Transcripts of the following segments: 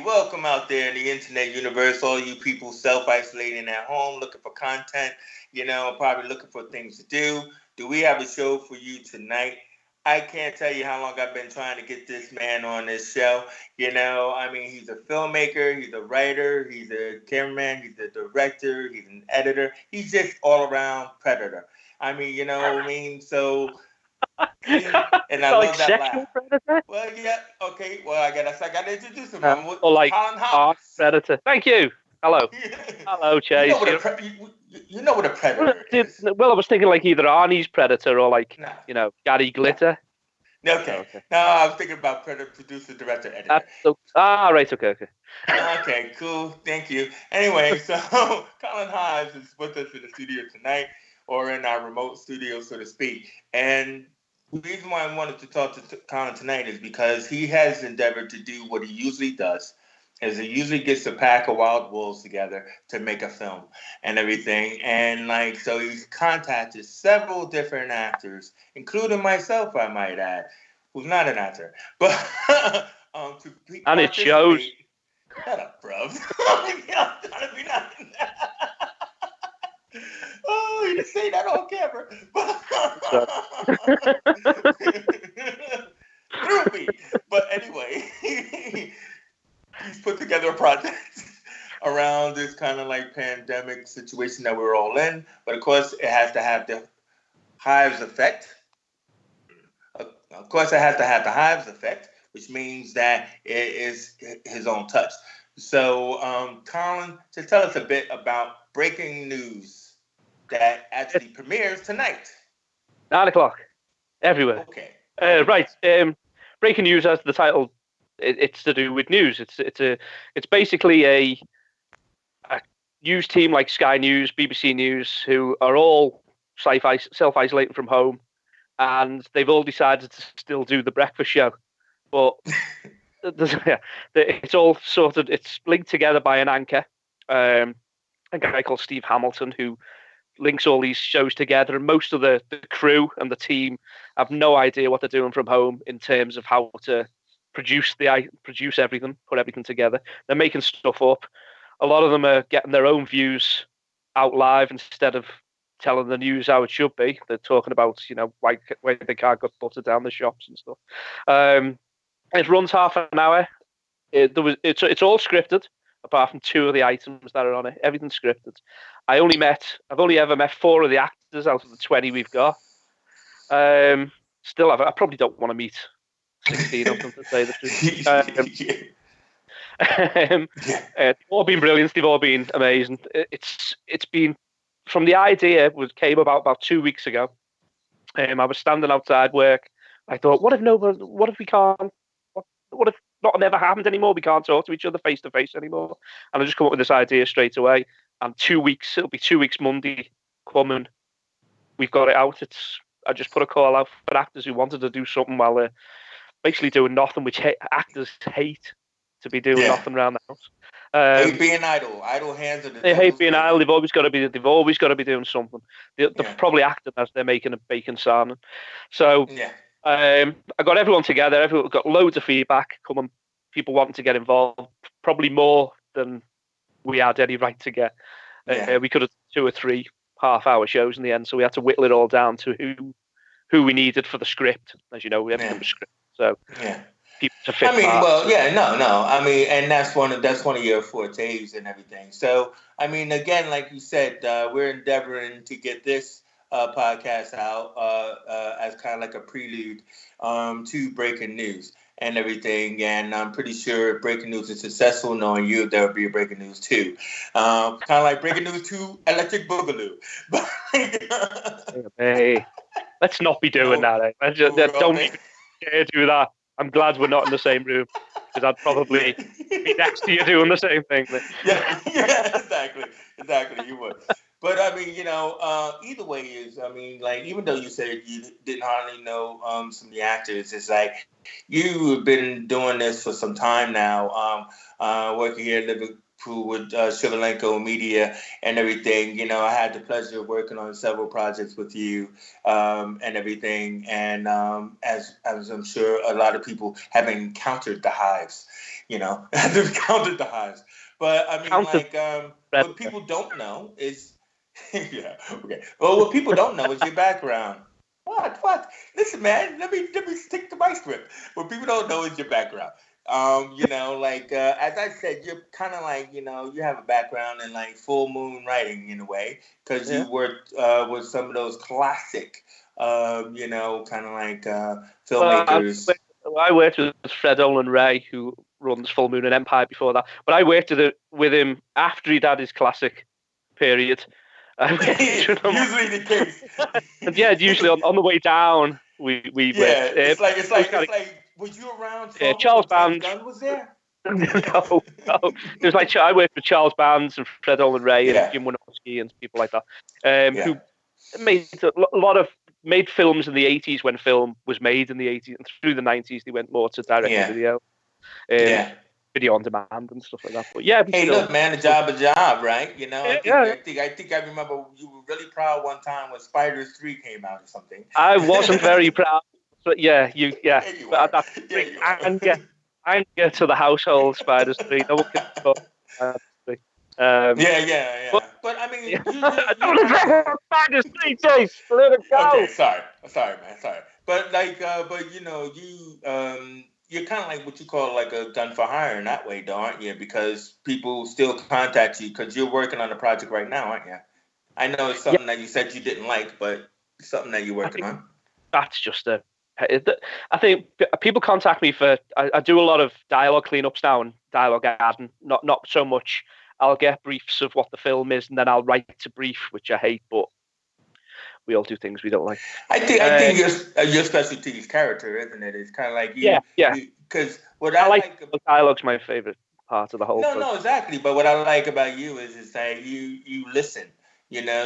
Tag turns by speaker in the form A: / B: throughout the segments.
A: welcome out there in the internet universe. All you people self-isolating at home, looking for content, probably looking for things to do. Do we have a show for you tonight? I can't tell you how long I've been trying to get this man on this show. He's a filmmaker, he's a writer, he's a cameraman, he's a director, he's an editor. He's just all around predator. So... And I love that laugh. Predator? Well, yeah, okay. Well, I got to introduce him.
B: Or like
A: Colin Hives.
B: Predator. Thank you. Hello. Hello, Chase.
A: You know what a predator is.
B: Well, I was thinking like either Arnie's Predator or like, Gary Glitter.
A: Okay. No, I was thinking about Predator, producer, director, editor.
B: Right. Okay.
A: Okay, cool. Thank you. Anyway, so Colin Hives is with us in the studio tonight, or in our remote studio, so to speak. And the reason why I wanted to talk to Colin tonight is because he has endeavored to do what he usually does, is he usually gets a pack of wild wolves together to make a film and everything. And so he's contacted several different actors, including myself, I might add, who's not an actor. But
B: and it shows.
A: Shut up, bro. I'm trying to be nice. Oh, you say that on camera. But anyway, he's put together a project around this kind of like pandemic situation that we're all in. But of course, it has to have the Hives effect. Of course, it has to have the Hives effect, which means that it is his own touch. So, Colin, to tell us a bit about breaking news that actually premieres tonight.
B: 9:00 everywhere.
A: Okay.
B: Right. Breaking news, as the title, it's to do with news. It's basically a news team like Sky News, BBC News, who are all self-isolating from home, and they've all decided to still do the breakfast show, but it's all sorted. It's linked together by an anchor, a guy called Steve Hamilton, who links all these shows together, and most of the crew and the team have no idea what they're doing from home in terms of how to produce everything, put everything together. They're making stuff up. A lot of them are getting their own views out live instead of telling the news how it should be. They're talking about why they can't get butter down the shops and stuff. It runs half an hour. It's all scripted, apart from 2 of the items that are on it. Everything's scripted. I've only ever met 4 of the actors out of the 20 we've got. I probably don't want to meet 16 of them, to say the truth. They've all been brilliant. They've all been amazing. It's been, from the idea, came about 2 weeks ago. I was standing outside work. I thought, what if we can't? What if nothing ever happened anymore? We can't talk to each other face to face anymore. And I just come up with this idea straight away. And 2 weeks, it'll be 2 weeks Monday coming. We've got it out. I just put a call out for actors who wanted to do something while they're basically doing nothing, which actors hate to be doing nothing around the house.
A: Hate being idle. Idle hands are the
B: They hate being idle. They've always got to be doing something. They're probably acting as they're making a bacon salmon. So I got everyone together. Everyone got loads of feedback coming. People wanting to get involved, probably more than we had any right to get. We could have 2 or 3 half-hour shows in the end, so we had to whittle it all down to who we needed for the script. As you know, everything was script. So people to fit.
A: And that's one of your fortes and everything. So again, like you said, we're endeavoring to get this podcast out as kind of like a prelude to breaking news and everything. And I'm pretty sure if breaking news is successful, knowing you, there will be a breaking news too. Kind of like breaking news 2, Electric Boogaloo.
B: Hey, let's not be doing that. Don't even dare do that. I'm glad we're not in the same room, because I'd probably be next to you doing the same thing.
A: Exactly, you would. But either way is, even though you said you didn't hardly know some of the actors, it's like you have been doing this for some time now, working here in Liverpool with Shrivelenko Media and everything. I had the pleasure of working on several projects with you and everything. And as I'm sure a lot of people have encountered the Hives They've counted the hives. But I mean,
B: Counted
A: like, what
B: Predator.
A: people don't know is, yeah, okay. Well, what people don't know is your background. What? Listen, man. Let me stick to my script. What people don't know is your background. As I said, you're kind of like, you have a background in like full moon writing in a way because
B: Yeah.
A: you worked with some of those classic, kind of like
B: Well,
A: filmmakers.
B: I worked with Fred Olin Ray, who runs Full Moon and Empire before that. But I worked with him after he'd had his classic period. I worked with him.
A: Usually the case.
B: And yeah, usually on the way down, we
A: Yeah,
B: worked.
A: it's like. Was you around trouble
B: Charles
A: when James
B: Band.
A: Gunn was there?
B: No. It was like I worked with Charles Bands and Fred Olin Ray and
A: Yeah,
B: Jim Wynorski and people like that,
A: yeah.
B: who made a lot of made films in the 80s when film was made in the 80s, and through the 90s they went more to direct to
A: Yeah.
B: video,
A: Yeah.
B: video on demand and stuff like that. But yeah, we
A: Hey,
B: still.
A: look, man, a job, right? I think
B: Yeah.
A: I remember you were really proud one time when Spiders 3 came out or something.
B: I wasn't very proud, but yeah,
A: Yeah, you
B: but
A: are.
B: that
A: Yeah,
B: bring
A: you are.
B: anger to the household. Spiders 3. No one can talk about Spiders 3.
A: Yeah.
B: But
A: But I mean,
B: yeah, I
A: you're
B: don't want to
A: kind
B: talk
A: of
B: about Spiders 3, Chase. Let it
A: okay.
B: go.
A: Sorry, man, sorry. But like, you're kind of like what you call like a gun for hire in that way, though, aren't you? Because people still contact you because you're working on a project right now, aren't you? I know it's
B: Yeah,
A: something that you said you didn't like, but it's something that you're
B: I
A: working
B: think
A: on.
B: that's just a. I think people contact me for. I do a lot of dialogue cleanups now and dialogue adding. Not so much. I'll get briefs of what the film is, and then I'll write a brief, which I hate, but we all do things we don't like.
A: I think your specialty is character, isn't it? It's kind of like
B: Yeah, yeah.
A: because what
B: I
A: I
B: like
A: like.
B: dialogue's my favorite part of the whole
A: No,
B: process.
A: exactly. But what I like about you is that you listen.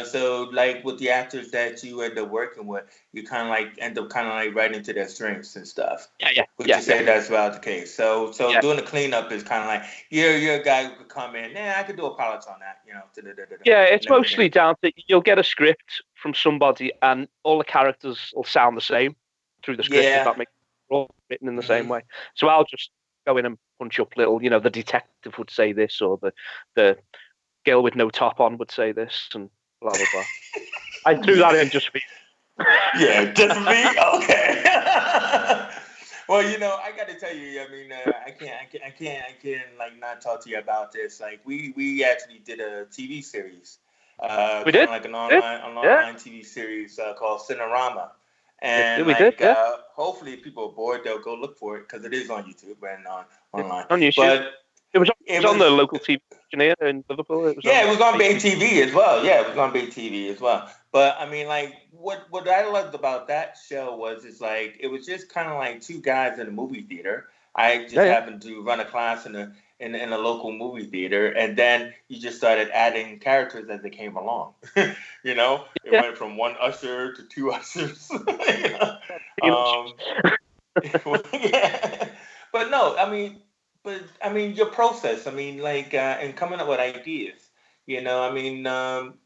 A: So like with the actors that you end up working with, you kind of like end up kind of like right into their strengths and stuff. Would you say
B: Yeah,
A: that's about the case? So
B: yeah.
A: doing the cleanup is kind of like you're a guy who could come in. I could do a pilot on that.
B: Yeah,
A: And
B: it's
A: everything.
B: mostly down to you'll get a script from somebody and all the characters will sound the same through the script, if
A: Yeah.
B: that makes sense. They're all written in the same
A: Hmm.
B: way. So I'll just go in and punch up little, the detective would say this, or the girl with no top on would say this, and blah, blah, blah. I threw that in just for you.
A: Yeah, just me. Okay. Well, I got to tell you. I mean, I can't like not talk to you about this. Like, we actually did a TV series,
B: We
A: kind of
B: did.
A: like an
B: Yeah, yeah,
A: online TV series called Sitarama,
B: yeah,
A: and
B: we did.
A: like,
B: Yeah,
A: hopefully, if people are bored, they'll go look for it because it is on YouTube and online.
B: on YouTube.
A: But
B: It
A: it
B: was on the
A: was.
B: local TV station here in Liverpool. It was
A: Yeah,
B: on
A: it was on Bay
B: HB.
A: TV as well. Yeah, it was on Bay TV as well. But I mean, like, what I loved about that show was it's like it was just kind of like two guys in a movie theater. I
B: Yeah,
A: just
B: yeah,
A: happened to run a class in a local movie theater, and then you just started adding characters as they came along. It
B: yeah.
A: went from one usher to two ushers.
B: Peanuts.
A: um, yeah. But no, I mean, your process. I mean, like, and coming up with ideas. I mean,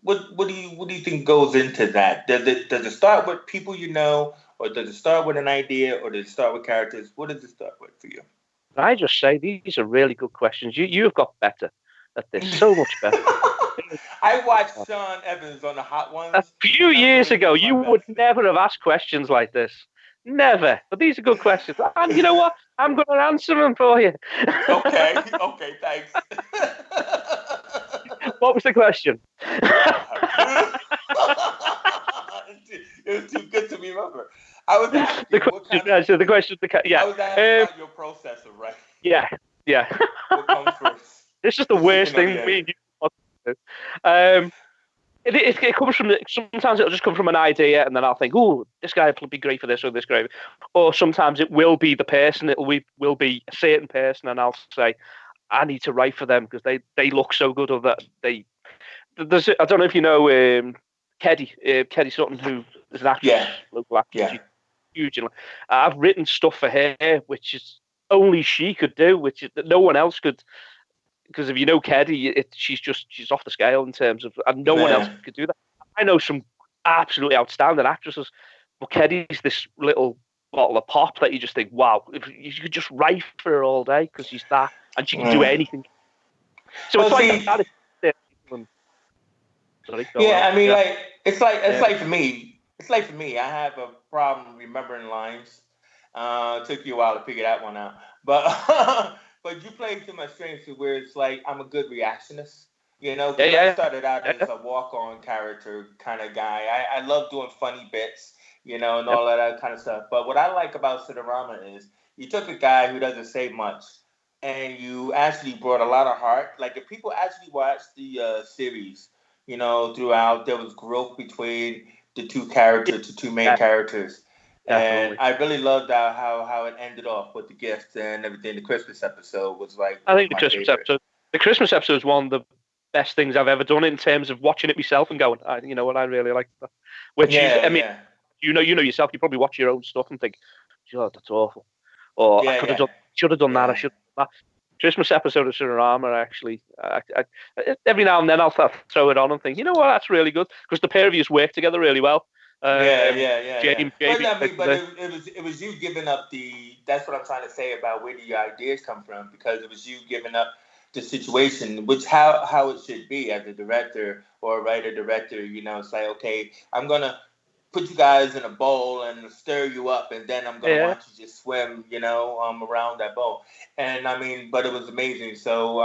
A: what do you think goes into that? Does it start with people or does it start with an idea, or does it start with characters? What does it start with for you?
B: I just say these are really good questions. You've got better at this, so much better.
A: I watched Sean Evans on the Hot
B: A
A: Ones,
B: few
A: and I'm
B: years
A: really
B: ago,
A: doing my
B: you would
A: best.
B: never have asked questions like this. Never. But these are good questions. And you know what? I'm going to answer them for you.
A: Okay, thanks.
B: What was the question?
A: It was too good to remember. I was
B: The
A: asking what
B: question,
A: kind of.
B: yeah, so the question,
A: I
B: yeah.
A: was asking about your process of writing.
B: Yeah, yeah.
A: What comes first,
B: This is the
A: the
B: worst
A: chicken or the
B: thing me
A: egg?
B: and you want to do. It comes from sometimes it'll just come from an idea, and then I'll think, "Oh, this guy will be great for this or this guy," or sometimes it will be the person. Will be a certain person, and I'll say, "I need to write for them because they look so good." Or that they there's I don't know if you know Keddy Sutton, who is an actress,
A: Yeah,
B: local actress.
A: yeah,
B: She's huge, and I've written stuff for her which is only she could do, which is that no one else could. Because if you know Keddy, she's off the scale in terms of, and no one else
A: man.
B: could do that. I know some absolutely outstanding actresses, but Keddy's this little bottle of pop that you just think, wow, if you could just write for her all day because she's that. and she can do anything. So
A: Well,
B: it's like
A: see,
B: that. Sorry, go
A: yeah,
B: on.
A: I mean,
B: Yeah.
A: like it's like for me. It's like for me. I have a problem remembering lines. It took you a while to figure that one out, but but you play to my strengths to where it's like I'm a good reactionist.
B: Yeah,
A: Because I
B: yeah,
A: started out
B: yeah,
A: as a walk-on character kind of guy. I love doing funny bits, and
B: yeah,
A: all of that kind of stuff. But what I like about Sitarama is you took a guy who doesn't say much, and you actually brought a lot of heart. Like if people actually watch the series, throughout there was growth between the two main
B: yeah,
A: characters. And
B: definitely.
A: I really loved how it ended off with the gift and everything. The Christmas episode was
B: I think
A: my favorite.
B: The Christmas episode is one of the best things I've ever done in terms of watching it myself and going, you know what, I really like that. Which is,
A: Yeah,
B: I mean,
A: yeah,
B: you know yourself. You probably watch your own stuff and think, "God, that's awful," or I
A: yeah,
B: could have
A: yeah,
B: done, should have done that. I
A: yeah.
B: should have done that. Christmas episode of Sitarama, actually, every now and then I'll throw it on and think, you know what, that's really good because the pair of you work together really well.
A: Yeah,
B: Um,
A: yeah, yeah, yeah. But
B: Jamie,
A: I mean, but it was you giving up the. That's what I'm trying to say about where the ideas come from because it was you giving up the situation, which how it should be as a director or a writer director. It's like okay, I'm gonna put you guys in a bowl and stir you up, and then I'm gonna
B: yeah,
A: watch you just swim, around that bowl. And I mean, but it was amazing. So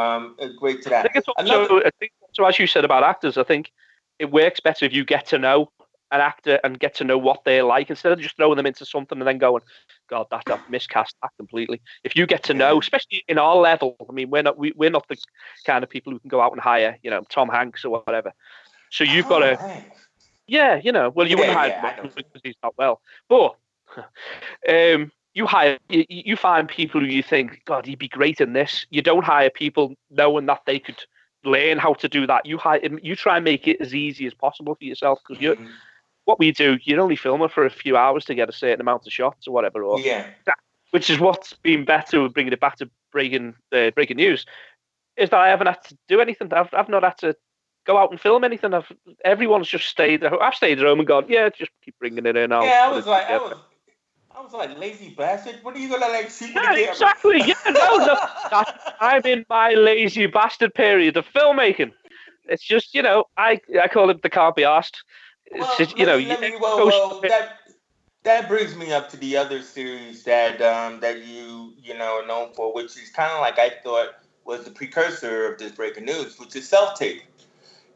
A: great to that. Another.
B: I think also, as you said about actors, I think it works better if you get to know an actor and get to know what they're like instead of just throwing them into something and then going, God, I've miscast that completely. If you get to know,
A: Yeah.
B: especially in our level, I mean, we're not the kind of people who can go out and hire, Tom Hanks or whatever. So you've got
A: Oh,
B: to,
A: man.
B: yeah, well, you
A: Yeah,
B: wouldn't hire
A: yeah, I know.
B: him because he's not well, but you find people who you think, God, he'd be great in this. You don't hire people knowing that they could learn how to do that. You try and make it as easy as possible for yourself because
A: Hmm.
B: what we do, you're only filming for a few hours to get a certain amount of shots or whatever, or
A: Yeah.
B: which is what's been better with bringing it back to breaking news is that I haven't had to do anything. I've not had to go out and film anything. Everyone's just stayed. I've stayed at home and gone, yeah, just keep bringing it in. I'll
A: Yeah, I
B: put
A: was
B: it
A: like, I
B: together.
A: was, I was like, lazy bastard. What are you gonna like shoot with a
B: Yeah,
A: camera?
B: exactly. Yeah, no. I'm in my lazy bastard period of filmmaking. It's just, I call it the can't be asked. It's
A: Well,
B: just,
A: let me. Well,
B: go
A: well,
B: stupid.
A: that brings me up to the other series that you are known for, which is kind of like I thought was the precursor of this breaking news, which is self tape.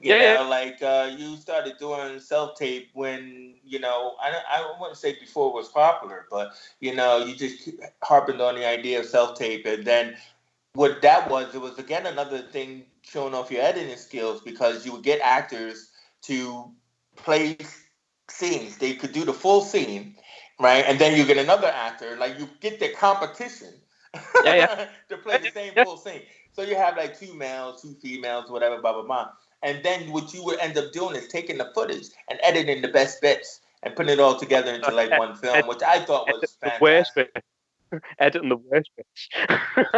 B: Yeah,
A: Like you started doing self tape when I wouldn't say before it was popular, but you just keep harping on the idea of self tape, and then what that was, it was again another thing showing off your editing skills because you would get actors to play scenes. They could do the full scene, right? And then you get another actor, like you get the competition
B: yeah, yeah,
A: to play
B: yeah,
A: the same
B: yeah.
A: full scene. So you have like two males, two females, whatever, blah blah blah. And then what you would end up doing is taking the footage and editing the best bits and putting it all together into like one
B: Ed,
A: film, which I thought
B: editing
A: was
B: the worst
A: fantastic.
B: bit. Editing the worst bits.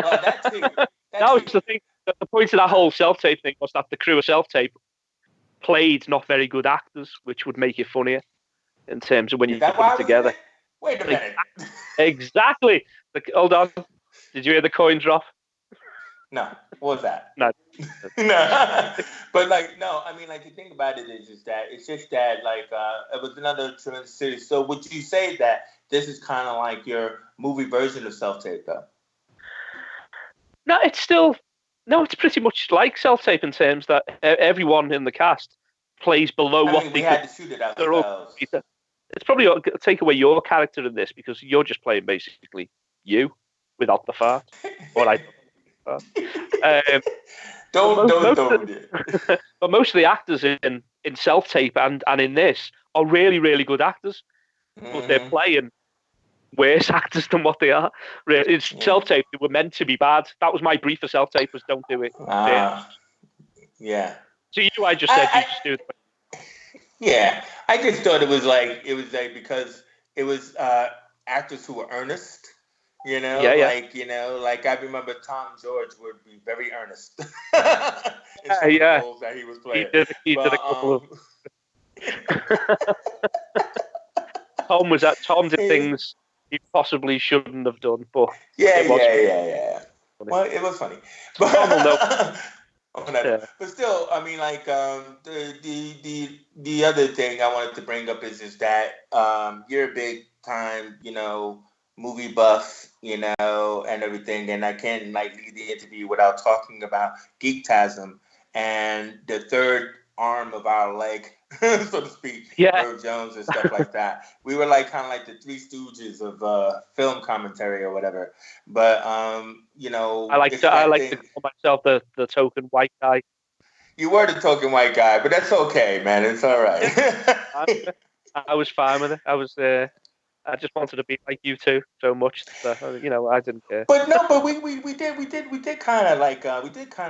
A: Well, that too.
B: That
A: That
B: was
A: too.
B: the thing. The point of that whole self tape thing was that the crew of self tape played not very good actors, which would make it funnier in terms of when
A: Is
B: you
A: that
B: put
A: why
B: it
A: I was in
B: together.
A: it? Wait a minute.
B: Exactly. Hold on. Did you hear the coin drop?
A: No. What was that?
B: No.
A: No. But like, no, I mean, like, the thing about it is that it's just that, like, it was another tremendous series. So would you say that this is kind of like your movie version of self tape, though?
B: No, it's still no. It's pretty much like self tape in terms that everyone in the cast plays below
A: I
B: what
A: mean, we
B: they could.
A: had to shoot it
B: Their own.
A: ourselves.
B: It's probably take away your character in this because you're just playing basically you without the fart. Or I. Um, but
A: Don't,
B: most,
A: don't,
B: most of
A: don't.
B: the, but most of the actors in self tape and in this are really really good actors, but they're
A: Mm-hmm.
B: playing worse actors than what they are. It's
A: Yeah.
B: self tape. They were meant to be bad. That was my brief for self tape: was don't do it.
A: Yeah.
B: To you, I just said you
A: I,
B: just do it.
A: yeah. I just thought it was like because it was actors who were earnest.
B: Yeah, yeah,
A: Like I remember Tom George would be very earnest in some of the
B: yeah.
A: roles that he was playing.
B: He did a
A: But
B: couple of. Tom did
A: yeah,
B: things he possibly shouldn't have done, but
A: yeah,
B: it was
A: yeah, yeah. Well, it was funny,
B: Normal, no.
A: whatever.
B: Yeah.
A: But still, I mean, like the other thing I wanted to bring up is that you're a big time, movie buff, and everything, and I can't like leave the interview without talking about Geek TASM and the third arm of our leg, so to speak,
B: Yeah.
A: Merv Jones and stuff like that. We were like kind of like the Three Stooges of film commentary or whatever. But
B: I like
A: it's
B: to
A: that thing.
B: call myself the token white guy.
A: You were the token white guy, but that's okay, man. It's all right.
B: Yeah, I was fine with it. I just wanted to be like you two so much that I didn't care.
A: But no, but we did kind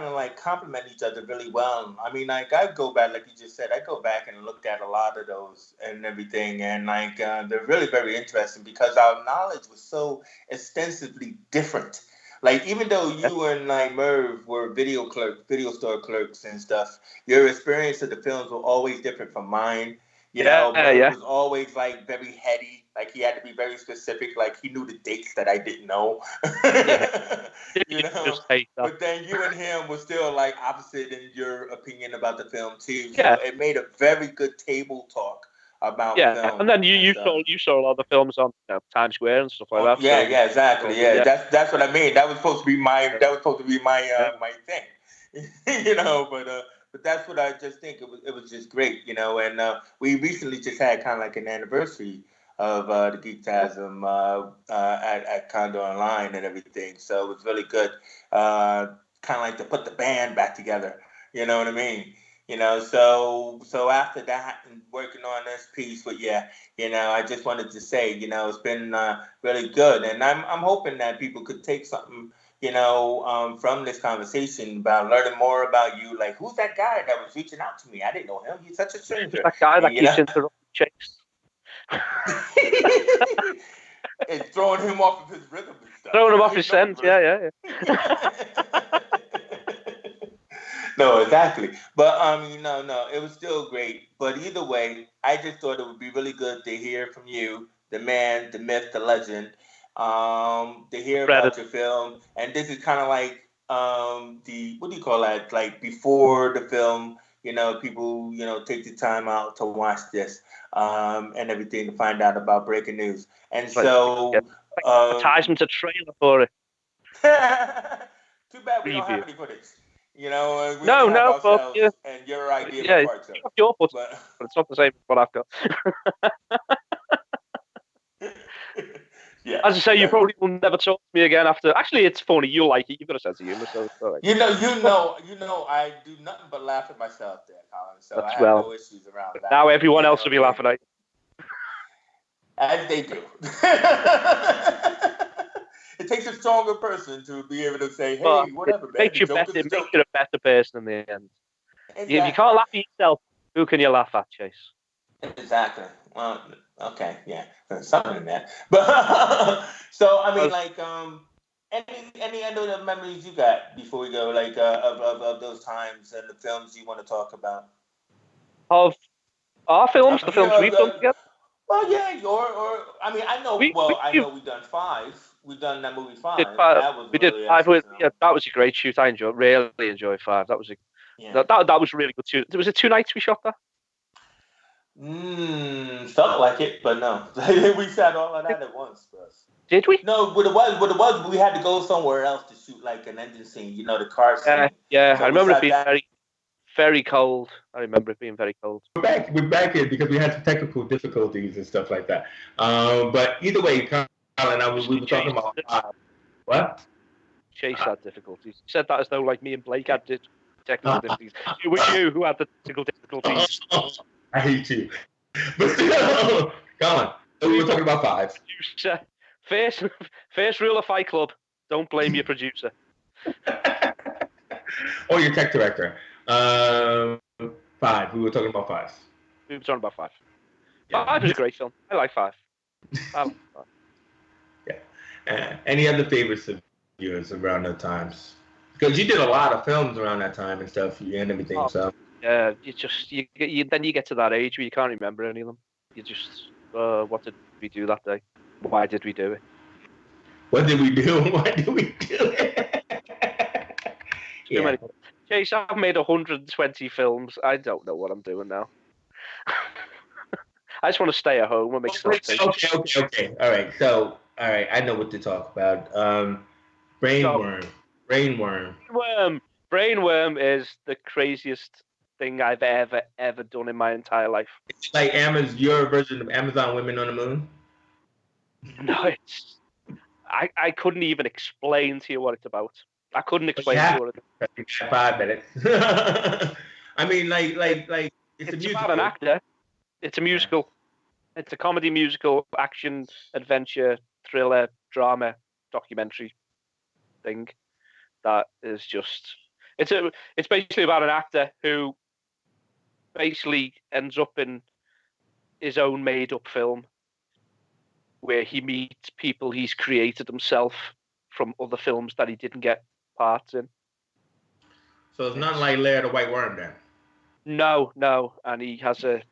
A: of like compliment each other really well. I mean, like I go back, like you just said, I go back and looked at a lot of those and everything, and like they're really very interesting because our knowledge was so extensively different. Like even though
B: Yeah,
A: you and like Merv were video store clerks and stuff, your experience of the films were always different from mine.
B: yeah,
A: Merv
B: yeah.
A: was always like very heady. Like he had to be very specific. Like he knew the dates that I didn't know.
B: Yeah.
A: you
B: You
A: know.
B: just hate that.
A: But then you and him were still like opposite in your opinion about the film too.
B: Yeah,
A: So it made a very good table talk about
B: yeah. And
A: film
B: then
A: and
B: you
A: stuff.
B: saw a lot of the films on Times Square and stuff like
A: Oh,
B: that.
A: yeah,
B: So
A: yeah, exactly. Yeah,
B: yeah,
A: that's what I mean. That was supposed to be my
B: yeah.
A: my thing, but that's what I just think it was just great, And we recently just had kind of like an anniversary of the Geek
B: Yeah.
A: TASM at Condo Online and everything, so it was really good. Kind of like to put the band back together. You know what I mean? So after that and working on this piece, but yeah, I just wanted to say, it's been really good, and I'm hoping that people could take something, from this conversation about learning more about you. Like, who's that guy that was reaching out to me? I didn't know him. He's such a
B: Just
A: stranger,
B: that guy
A: and
B: that keeps interrupting Chase,
A: and throwing him off of his rhythm and stuff.
B: throwing him off
A: He
B: his
A: knows
B: scent.
A: rhythm.
B: Yeah, yeah.
A: No, exactly. But no, it was still great. But either way, I just thought it would be really good to hear from you, the man, the myth, the legend, to hear
B: Spread it.
A: about your film. And this is kind of like the what do you call that? Like before the film, people take the time out to watch this and everything to find out about breaking news. And
B: Like, yeah.
A: so,
B: Like
A: um,
B: advertisement, a trailer for it.
A: too bad we don't have
B: Preview.
A: any footage. We only
B: No,
A: have
B: no, but
A: ourselves
B: yeah,
A: and your idea of a
B: yeah.
A: part show.
B: You have your footage,
A: But
B: but it's not the same as what I've got.
A: yeah,
B: As I say, you
A: exactly.
B: probably will never talk to me again after. Actually, it's funny. You'll like it. You've got a sense of humor, so it's all right.
A: I do nothing but laugh at myself there, Colin. So I
B: That's
A: have
B: well.
A: no issues around that.
B: Now everyone
A: You
B: else
A: know
B: will be
A: what I mean?
B: laughing at you.
A: As they do. It takes a stronger person to be able to say,
B: But
A: "Hey, whatever, man.
B: makes
A: The
B: you
A: joke
B: better.
A: is a
B: It makes
A: joke."
B: you a better person in the end. If you
A: Exactly.
B: can't laugh at yourself, who can you laugh at, Chase?
A: Exactly. Well, okay, yeah, there's something in that. But so I mean,
B: As
A: like, any other memories you got before we go, like, of those times and the films you want to talk about?
B: of our films, the
A: Yeah.
B: films we've done together,
A: Well, yeah. Or I mean, I know.
B: we
A: Well,
B: we
A: I
B: we've
A: know we've done five. We've done that movie
B: did
A: five.
B: five.
A: That was
B: We did
A: really
B: five with. Yeah,
A: exceptional.
B: that was a great shoot. I really enjoyed five. That was
A: Yeah.
B: that was really good too. Was it 2 nights we shot that?
A: Felt like it, but no. We shot all of that at once, bro.
B: Did we?
A: No, what it was, we had to go somewhere else to shoot like an engine scene, the car
B: Yeah,
A: scene.
B: yeah. I
A: So we
B: remember it
A: shot
B: being
A: that.
B: very, very cold. I remember it being very cold.
A: We're back here because we had some technical difficulties and stuff like that. But either way, Colin, we were talking about what?
B: Chase had difficulties. He said that as though like me and Blake had technical difficulties. It was you who had the technical difficulties.
A: I hate you. But still, Colin, so we were talking about five.
B: First rule of Fight Club: don't blame your producer.
A: Or your tech director. Five. We were talking about five.
B: We were talking about five.
A: Yeah.
B: Five was a great film. I like five.
A: Yeah. Any other favorites of yours around those times? Because you did a lot of films around that time and stuff and everything.
B: Oh,
A: so
B: yeah, then you get to that age where you can't remember any of them. You just what did we do that day? Why did we do it?
A: What did we do? Why did we do it?
B: Too many. Chase, I've made 120 films. I don't know what I'm doing now. I just want to stay at home and make stuff.
A: Okay. All right. I know what to talk about. Brainworm.
B: Brainworm is the craziest thing I've ever done in my entire life.
A: It's like your version of Amazon Women on the Moon.
B: No, I couldn't even explain to you what it's about. I couldn't explain to you what it's
A: about. 5 minutes. I mean, it's
B: about an actor. It's a musical. It's a comedy musical, action, adventure, thriller, drama, documentary thing. That is just it's basically about an actor who basically ends up in his own made-up film where he meets people he's created himself from other films that he didn't get parts in.
A: So it's not like Lair the White Worm then?
B: No. And he has an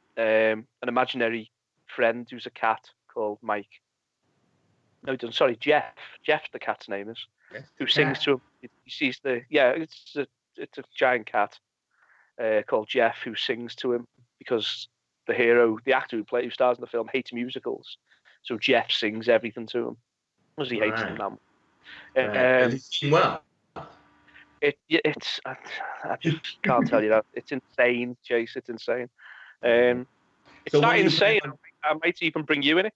B: imaginary friend who's a cat called Mike. No, sorry, Jeff. Jeff, the cat's name is. Yes, who sings to him. He sees it's a giant cat called Jeff who sings to him because the actor who stars in the film, hates musicals. So Jeff sings everything to him because he hates them now.
A: Well,
B: it's I just can't tell you that. It's insane, Chase. It's insane. It's not insane. I might even bring you in it.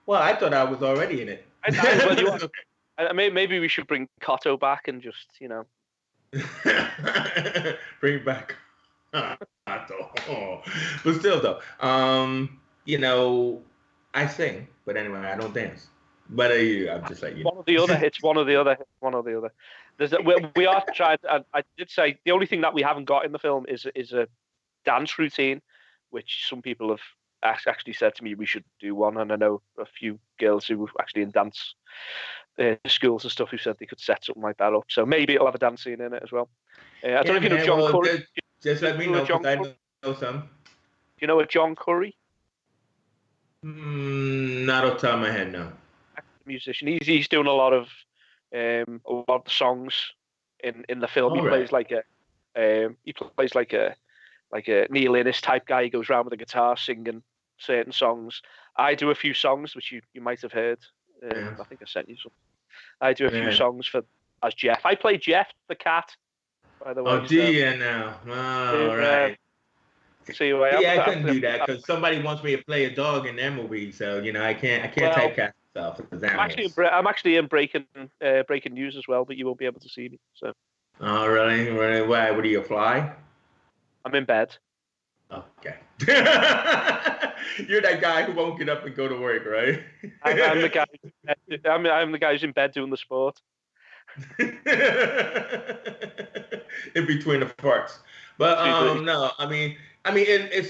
A: Well, I thought I was already in it.
B: Well, you are. Maybe we should bring Cotto back and just,
A: bring back Cotto. But still, though, I sing, but anyway, I don't dance. But I'm just like,
B: one or the other. It's one or the other. One or the other. We are trying. I did say the only thing that we haven't got in the film is a dance routine, which some people have actually said to me we should do one, and I know a few girls who were actually in dance schools and stuff who said they could set something like that up. So maybe it'll have a dance scene in it as well. I don't know if you know John Curry.
A: Just let me know because I know some.
B: Do you know a John Curry?
A: Not off the top of my head, no.
B: Musician. He's doing a lot of the songs in the film. He plays like a Neil Innes type guy. He goes around with a guitar singing certain songs. I do a few songs which you might have heard. I think I sent you some. I do a few songs as Jeff. I play Jeff the cat, by the way.
A: Oh, do you now? All right.
B: See,
A: I couldn't do that because somebody wants me to play a dog in their movie, so I can't typecast myself.
B: I'm actually in breaking news as well, but you won't be able to see me. So.
A: Oh, really? Why? What are you, a fly?
B: I'm in bed.
A: Okay. You're that guy who won't get up and go to work, right?
B: I'm the guy. I'm the guy who's in bed doing the sport.
A: In between the farts. But no, I mean, it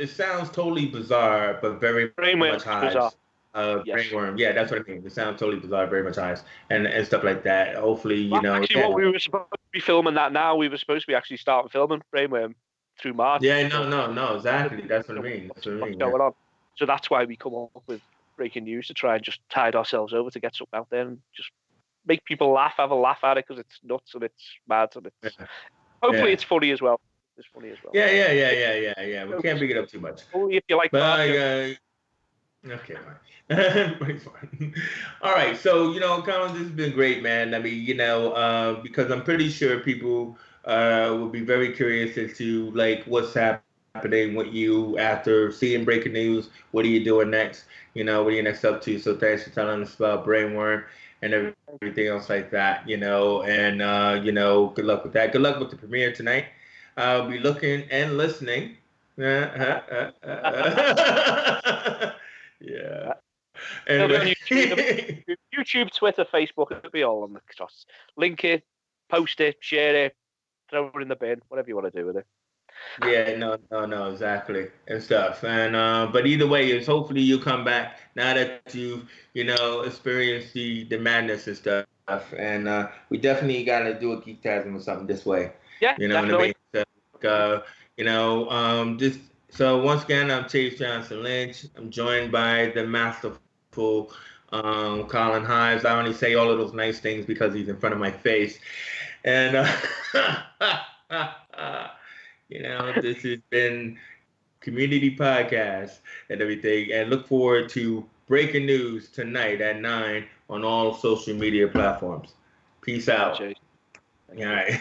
A: sounds totally bizarre, but very much Hives. Brainworm, yeah, that's what I mean. It sounds totally bizarre, very much Hives, and stuff like that. Hopefully,
B: Actually, what we were supposed to be filming that now. We were supposed to be actually starting filming Brainworm through March.
A: Yeah, no, exactly. That's what I mean. What's going
B: on? So that's why we come up with breaking news to try and just tide ourselves over to get something out there and just make people laugh, have a laugh at it because it's nuts and it's mad and it's hopefully it's funny as well. It's funny as well.
A: Yeah. We can't big it up too much.
B: Only if you like.
A: Okay, fine. All right, so Colin, this has been great, man. I mean, because I'm pretty sure people will be very curious as to what's happening with you after seeing breaking news. What are you doing next? What are you next up to? So thanks for telling us about Brainworm and everything else like that. And good luck with that. Good luck with the premiere tonight. I'll be looking and listening. Yeah.
B: Anyway. YouTube, Twitter, Facebook, it'll be all on the cross. Link it, post it, share it, throw it in the bin, whatever you want to do with it.
A: Yeah, no, exactly, and stuff. And but either way, is hopefully you come back now that you've experienced the madness and stuff. And we definitely got to do a Geek TASM or something this way.
B: Yeah, definitely.
A: What I mean? So once again, I'm Chase Johnson Lynch. I'm joined by the masterful Colin Hives. I only say all of those nice things because he's in front of my face. And, this has been Community Podcast and everything. And look forward to breaking news tonight at 9 on all social media platforms. Peace out.
B: Jay.
A: All right.